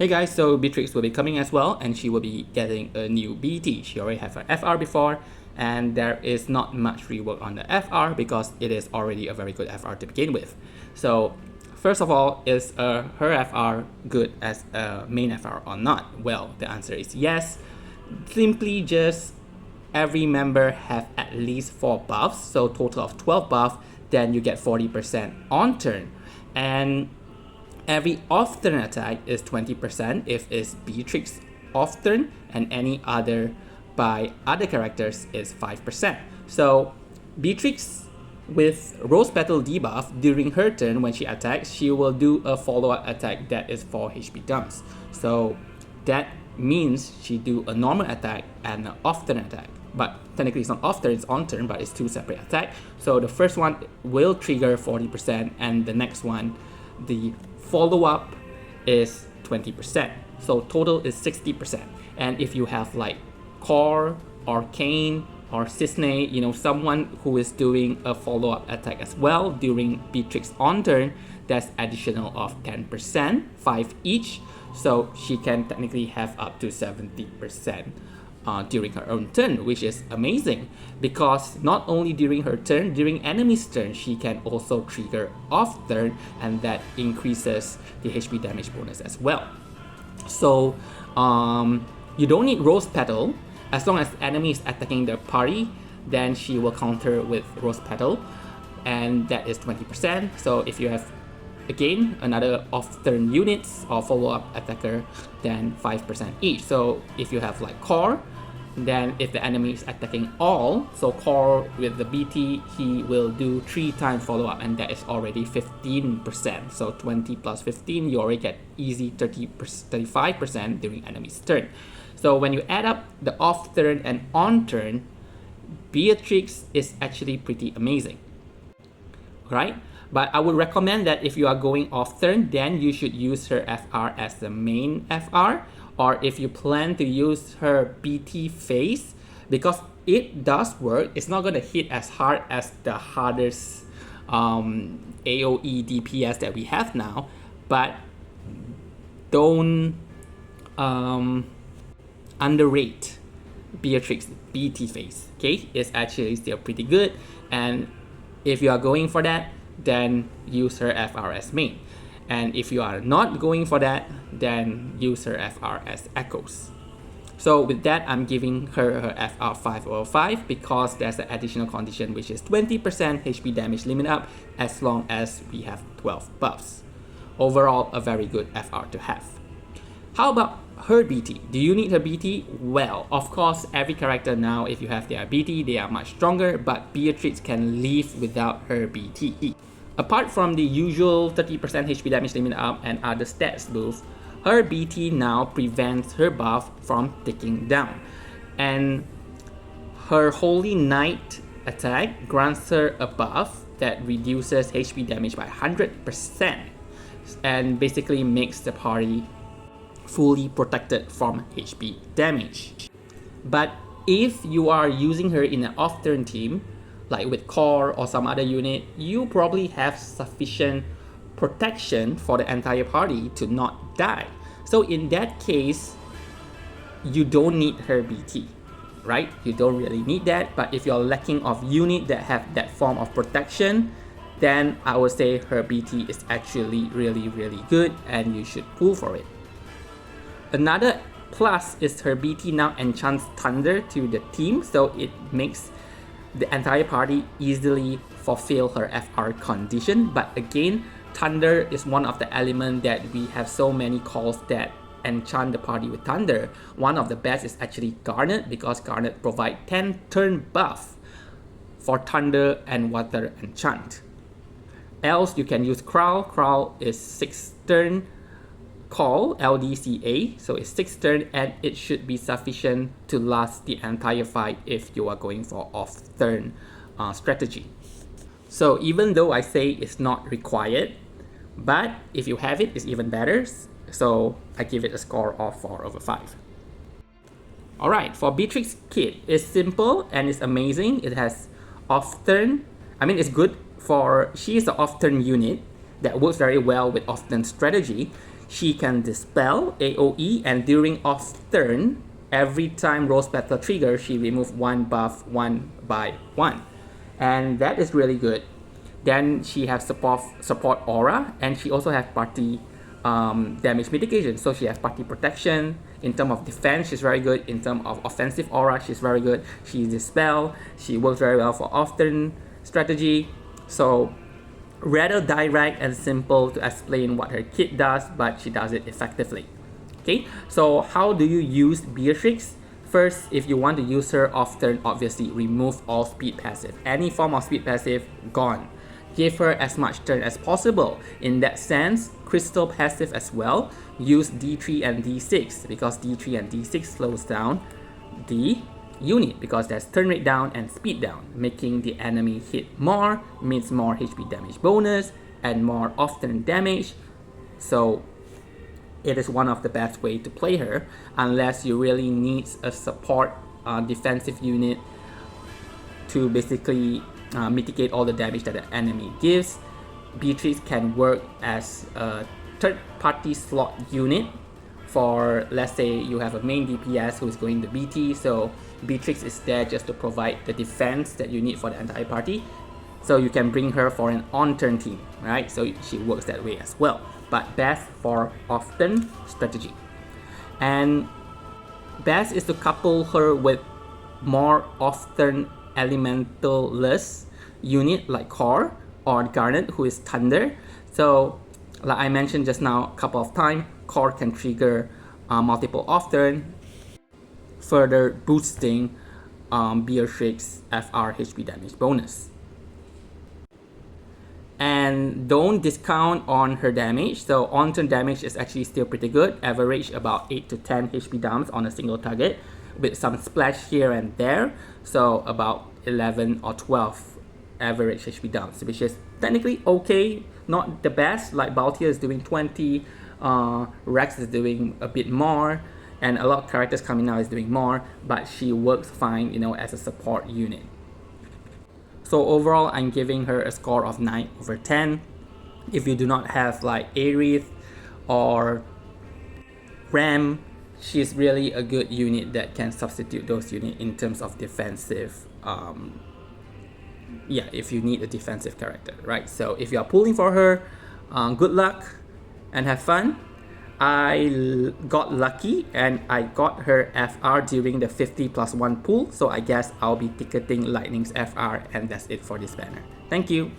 Hey guys, so Beatrix will be coming as well, and she will be getting a new BT. She already has her FR before, and there is not much rework on the FR because it is already a very good FR to begin with. So first of all, is her FR good as a main FR or not? Well, the answer is yes. Simply just every member have at least 4 buffs, so total of 12 buffs, then you get 40% on turn. And every off-turn attack is 20% if it's Beatrix off-turn, and any other by other characters is 5%. So Beatrix with Rose Petal debuff, during her turn when she attacks, she will do a follow-up attack that is 4 HP dumps. So that means she do a normal attack and an off-turn attack. But technically it's not off-turn, it's on-turn, but it's 2 separate attacks. So the first one will trigger 40%, and the next one, the follow-up is 20%. So total is 60%. And if you have like Core, Arcane, or Cisne, someone who is doing a follow-up attack as well during Beatrix on turn, that's additional of 10%, 5 each. So she can technically have up to 70% during her own turn, which is amazing because not only during her turn, during enemy's turn, she can also trigger off turn, and that increases the HP damage bonus as well. So you don't need Rose Petal. As long as enemy is attacking the party, then she will counter with Rose Petal, and that is 20%. So if you have again another off-turn units or follow-up attacker, then 5% each. So if you have like Core, then if the enemy is attacking all, so Core with the BT, he will do 3 times follow-up, and that is already 15%. So 20 plus 15, you already get easy 35% during enemy's turn. So when you add up the off-turn and on-turn, Beatrix is actually pretty amazing, right? But I would recommend that if you are going off turn, then you should use her FR as the main FR, or if you plan to use her BT phase, because it does work. It's not going to hit as hard as the hardest AoE DPS that we have now, but don't underrate Beatrix BT phase. Okay, it's actually still pretty good, and if you are going for that, then use her FR as main. And if you are not going for that, then use her FR as echoes. So with that, I'm giving her FR 5/5 because there's an additional condition which is 20% HP damage limit up as long as we have 12 buffs. Overall, a very good FR to have. How about her BT? Do you need her BT? Well, of course, every character now, if you have their BT, they are much stronger, but Beatrix can live without her BT. Apart from the usual 30% HP damage limit up and other stats boost, her BT now prevents her buff from ticking down. And her Holy Knight attack grants her a buff that reduces HP damage by 100% and basically makes the party fully protected from HP damage. But if you are using her in an off-turn team, like with Core or some other unit, you probably have sufficient protection for the entire party to not die. So in that case, you don't need her BT, right? You don't really need that. But if you're lacking of unit that have that form of protection, then I would say her BT is actually really, really good and you should pull for it. Another plus is her BT now enchants Thunder to the team, so it makes the entire party easily fulfill her FR condition. But again, Thunder is one of the elements that we have so many calls that enchant the party with Thunder. One of the best is actually Garnet, because Garnet provides 10 turn buff for Thunder and Water enchant. Else you can use Crowl. Crowl is 6 turn call, LDCA, so it's 6 turn, and it should be sufficient to last the entire fight if you are going for off-turn strategy. So even though I say it's not required, but if you have it, it's even better. So I give it a score of 4/5. Alright, for Beatrix kit, it's simple and it's amazing. It has off-turn. It's good for, she is an off-turn unit that works very well with off-turn strategy. She can dispel AoE, and during off turn, every time Rose Petal triggers, she removes one buff one by one. And that is really good. Then she has support aura, and she also has party damage mitigation. So she has party protection. In terms of defense, she's very good. In terms of offensive aura, she's very good. She dispel. She works very well for off-turn strategy. So rather direct and simple to explain what her kit does, but she does it effectively. Okay, so how do you use Beatrix? First, if you want to use her off turn, obviously remove all speed passive. Any form of speed passive, gone. Give her as much turn as possible. In that sense, crystal passive as well. Use D3 and D6 because D3 and D6 slows down the unit because there's turn rate down and speed down. Making the enemy hit more means more HP damage bonus and more off-turn damage. So it is one of the best way to play her unless you really need a support defensive unit to basically mitigate all the damage that the enemy gives. Beatrix can work as a third-party slot unit for, let's say, you have a main DPS who is going to BT, so Beatrix is there just to provide the defense that you need for the entire party. So you can bring her for an on-turn team, right? So she works that way as well, but best for off-turn strategy. And best is to couple her with more off-turn elemental-less unit like Core or Garnet, who is Thunder. So like I mentioned just now a couple of times, Core can trigger multiple off-turn, further boosting Beatrix FR HP damage bonus. And don't discount on her damage. So on-turn damage is actually still pretty good, average about 8 to 10 HP dumps on a single target with some splash here and there. So about 11 or 12 average HP dumps, which is technically okay, not the best. Like Baltier is doing 20, Rex is doing a bit more, and a lot of characters coming out is doing more, but she works fine, you know, as a support unit. So overall, I'm giving her a score of 9 over 10. If you do not have like Aerith or Ram, she's really a good unit that can substitute those units in terms of defensive. Yeah, if you need a defensive character, right? So if you are pulling for her, good luck and have fun. I got lucky and I got her FR during the 50+1 pool, so I guess I'll be ticketing Lightning's FR, and that's it for this banner. Thank you.